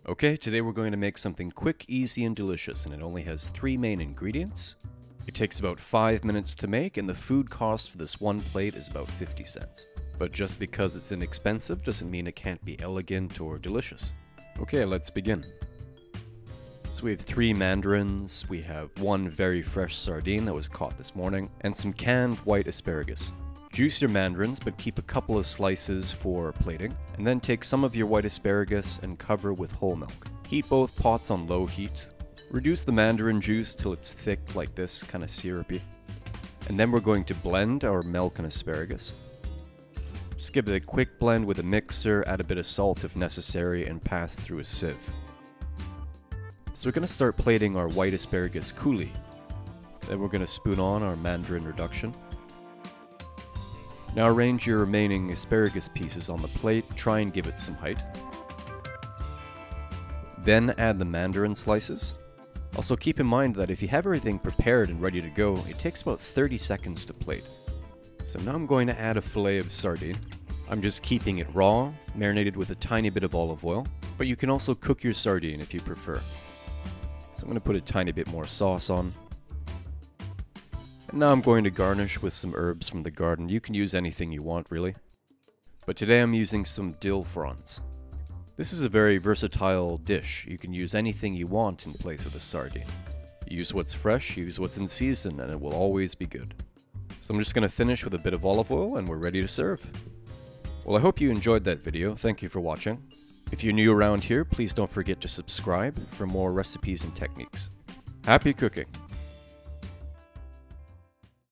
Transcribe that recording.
Okay, today we're going to make something quick, easy, and delicious, and it only has 3 main ingredients. It takes about 5 minutes to make, and the food cost for this one plate is about 50 cents. But just because it's inexpensive doesn't mean it can't be elegant or delicious. Okay, let's begin. So we have 3 mandarins, we have 1 very fresh sardine that was caught this morning, and some canned white asparagus. Juice your mandarins, but keep a couple of slices for plating, and then take some of your white asparagus and cover with whole milk. Heat both pots on low heat. Reduce the mandarin juice till it's thick like this, kind of syrupy. And then we're going to blend our milk and asparagus. Just give it a quick blend with a mixer, add a bit of salt if necessary, and pass through a sieve. So we're going to start plating our white asparagus coulis. Then we're going to spoon on our mandarin reduction. Now arrange your remaining asparagus pieces on the plate, try and give it some height. Then add the mandarin slices. Also keep in mind that if you have everything prepared and ready to go, it takes about 30 seconds to plate. So now I'm going to add a fillet of sardine. I'm just keeping it raw, marinated with a tiny bit of olive oil, but you can also cook your sardine if you prefer. So I'm going to put a tiny bit more sauce on. And now I'm going to garnish with some herbs from the garden. You can use anything you want, really. But today I'm using some dill fronds. This is a very versatile dish. You can use anything you want in place of the sardine. Use what's fresh, use what's in season, and it will always be good. So I'm just going to finish with a bit of olive oil and we're ready to serve. Well, I hope you enjoyed that video. Thank you for watching. If you're new around here, please don't forget to subscribe for more recipes and techniques. Happy cooking!